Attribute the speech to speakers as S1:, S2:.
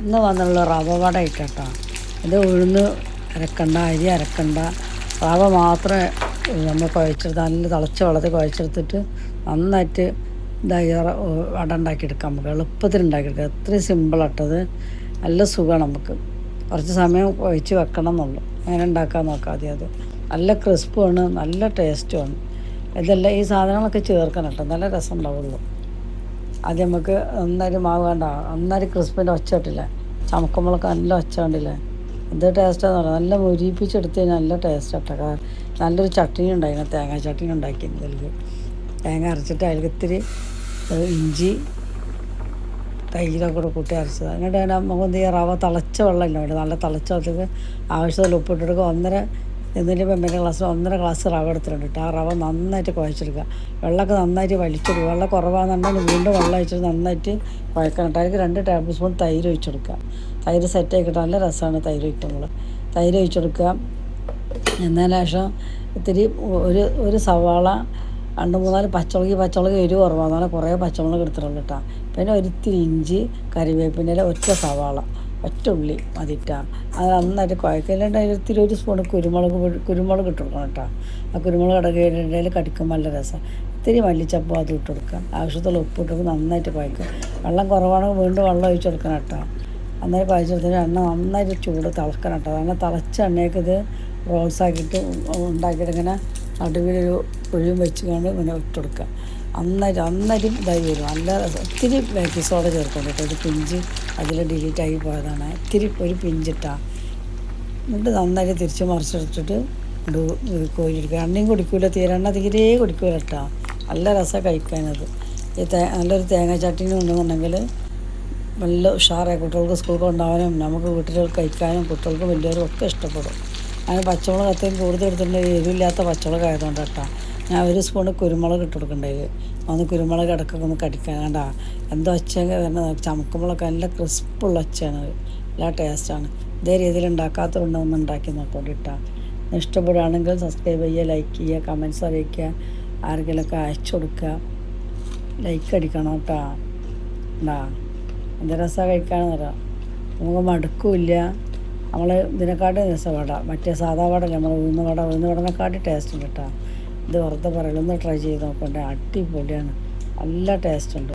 S1: ഇന്ന് വന്നുള്ള റവ വട ഇട്ടോ. ഇത് ഉഴുന്ന് അരക്കണ്ട, അരി അരക്കണ്ട, റവ മാത്രമേ നമ്മൾ കുഴച്ചെടുത്ത് നല്ല തിളച്ച വെള്ളത്തിൽ കുഴച്ചെടുത്തിട്ട് നന്നായിട്ട് വട ഉണ്ടാക്കിയെടുക്കാം. നമുക്ക് എളുപ്പത്തിൽ ഉണ്ടാക്കിയെടുക്കാം. എത്രയും സിമ്പിളാട്ടത്. നല്ല സുഖമാണ്. നമുക്ക് കുറച്ച് സമയം കുഴച്ച് വെക്കണം എന്നുള്ളൂ. അങ്ങനെ ഉണ്ടാക്കാൻ നോക്കാം ആദ്യം. അത് നല്ല ക്രിസ്പുമാണ്, നല്ല ടേസ്റ്റുമാണ്. ഇതെല്ലാം ഈ സാധനങ്ങളൊക്കെ ചേർക്കണം കേട്ടോ, നല്ല രസം ഉണ്ടാവുള്ളൂ. ആദ്യം നമുക്ക് നന്നായിട്ട് മാവ് വേണ്ട, നന്നായിട്ട് ക്രിസ്പിൻ്റെ ഒച്ച ഇട്ടില്ലേ, ചമക്കുമ്പോഴൊക്കെ നല്ല ഒച്ച കണ്ടില്ലേ, എന്ത് ടേസ്റ്റാന്ന് പറയാം. നല്ല മുരിപ്പിച്ചെടുത്ത് കഴിഞ്ഞാൽ നല്ല ടേസ്റ്റ് കേട്ടോ. നല്ലൊരു ചട്നി ഉണ്ടായിരുന്നു, തേങ്ങ ചട്നി ഉണ്ടാക്കിയിരുന്നതിലേക്ക് തേങ്ങ അരച്ചിട്ട് അതിലേക്ക് ഇത്തിരി ഇഞ്ചി തൈരൊക്കെ കൂടെ കൂട്ടി അരച്ചത്. എന്നിട്ട് നമുക്ക് എന്ത് ചെയ്യുക, റവ തിളച്ച വെള്ളമില്ല അവിടെ, നല്ല തിളച്ച വെള്ളത്തിൽ ആവശ്യത്തിൽ ഉപ്പിട്ടെടുക്കുക. എന്നിട്ട് മെമ്മൻ്റെ ഗ്ലാസ്സിൽ 1.5 ഗ്ലാസ് റവ എടുത്തിട്ടുണ്ട് കേട്ടോ. ആ റവ നന്നായിട്ട് കുഴച്ചെടുക്കുക. വെള്ളമൊക്കെ നന്നായിട്ട് വലിച്ചെടുക്കുക. വെള്ളം കുറവാണെന്നുണ്ടെങ്കിൽ വീണ്ടും വെള്ളം ഒഴിച്ചിട്ട് നന്നായിട്ട് കുഴക്കണം കേട്ടോ. അതിലേക്ക് 2 ടേബിൾ സ്പൂൺ തൈര് ഒഴിച്ചെടുക്കുക. തൈര് സെറ്റ് ആക്കിയിട്ട് നല്ല രസമാണ് തൈര് ഒഴിക്കുമ്പോൾ. തൈര് ഒഴിച്ചെടുക്കുക. എന്നതിന് ശേഷം ഇത്തിരി ഒരു സവാള, 2-3 പച്ചമുളക് എരിവ് കുറവാണ്, അങ്ങനെ കുറേ പച്ചമുളക് എടുത്തിട്ടുള്ളൂ കേട്ടോ. പിന്നെ ഒരിത്തിരി ഇഞ്ചി, കറിവേപ്പിൻ്റെ ഒറ്റ സവാള, ഒറ്റ ഉള്ളി മതിട്ടാ. അത് നന്നായിട്ട് കുഴക്കലുണ്ട്. അതിൽ ഒരു സ്പൂൺ കുരുമുളക് ഇട്ട് കൊടുക്കണം കേട്ടോ. ആ കുരുമുളക് ഇടയിൽ കടിക്കുമ്പോൾ നല്ല രസം. ഇത്തിരി മല്ലിച്ചപ്പ് അത് ഇട്ട് കൊടുക്കുക. ആവശ്യത്തുള്ള ഉപ്പ് ഇട്ട് നന്നായിട്ട് കുഴക്കുക. വെള്ളം കുറവാണെങ്കിൽ വീണ്ടും വെള്ളം ഒഴിച്ച് കൊടുക്കണം കേട്ടോ. നന്നായി കുഴച്ചെടുത്തിട്ട് എണ്ണ നന്നായിട്ട് ചൂട് തിളക്കണം കേട്ടോ. അങ്ങനെ തിളച്ച എണ്ണയ്ക്ക് ഇത് റോൾസാക്കിയിട്ട് ഉണ്ടാക്കിയിട്ട് ഇങ്ങനെ നടുവിലൊരു കുഴിയും വെച്ചുകൊണ്ട് ഇങ്ങനെ ഇട്ട് കൊടുക്കുക. നന്നായിട്ട് ഇതായി വരും. നല്ല ഒത്തിരി ബേക്കിംഗ് സോഡ ചേർക്കണം കേട്ടോ. ഒരു പിഞ്ച് അതിൽ ഡിലീറ്റ് ആയി പോയതാണ്. ഒരു പിഞ്ചിട്ടാണ്. എന്നിട്ട് നന്നായിട്ട് തിരിച്ച് മറിച്ചെടുത്തിട്ട് കോരിയെടുക്കുക. എണ്ണയും കുടിക്കൂല, എണ്ണ തീരെ കുടിക്കൂല കേട്ടോ. നല്ല രസം കഴിക്കാനത്. നല്ലൊരു തേങ്ങ ചട്നി ഉണ്ടെന്നുണ്ടെങ്കിൽ നല്ല ഉഷാറായി കുട്ടികൾക്ക് സ്കൂളിൽ കൊണ്ടുപോകാനും നമുക്ക് വീട്ടിൽ കഴിക്കാനും കുട്ടികൾക്ക് വലിയവരും ഒക്കെ ഇഷ്ടപ്പെടും. അതിന് പച്ചമുളക് അത്രയും കൂടുതൽ എടുത്തിട്ടുണ്ടെങ്കിൽ എരിവില്ലാത്ത പച്ചമുളക് ആയതുകൊണ്ട് കേട്ടോ. ഞാൻ 1 സ്പൂണ് കുരുമുളക് ഇട്ട് കൊടുക്കണ്ടായി. കുരുമുളക് ഇടയ്ക്കൊക്കെ ഒന്ന് കടിക്കാൻ കണ്ട എന്തോ ഒച്ചയൊക്കെ വരുന്നത്, ചമക്കുമ്പോഴൊക്കെ നല്ല ക്രിസ്പുള്ള ഒച്ചയാണ്, നല്ല ടേസ്റ്റാണ്. ഇതേ രീതിയിൽ ഉണ്ടാക്കാത്തതുകൊണ്ട് ഒന്ന് ഉണ്ടാക്കി നോക്കോണ്ട് ഇട്ടാൽ. ഇഷ്ടപ്പെടുകയാണെങ്കിൽ സബ്സ്ക്രൈബ് ചെയ്യുക, ലൈക്ക് ചെയ്യുക, കമൻറ്റ്സ് അറിയിക്കുക, ആർക്കെങ്കിലുമൊക്കെ അയച്ചു കൊടുക്കുക. ലൈക്ക് അടിക്കണം കേട്ടോ. ഉണ്ടാ എന്ത് രസമാണ് കഴിക്കാനെന്ന് പറയാം. നമുക്ക് മടുക്കില്ല. നമ്മൾ ഇതിനെക്കാട്ടും രസം വട, മറ്റേ സാധാ വടല്ലേ, നമ്മൾ ഉഴുന്ന് വടനെക്കാട്ടി ടേസ്റ്റ് ഉണ്ട് കേട്ടോ. ഇത് വെറുതെ പറയലൊന്ന് ട്രൈ ചെയ്ത് നോക്കണ്ടേ, അടിപൊളിയാണ്, നല്ല ടേസ്റ്റ് ഉണ്ട്.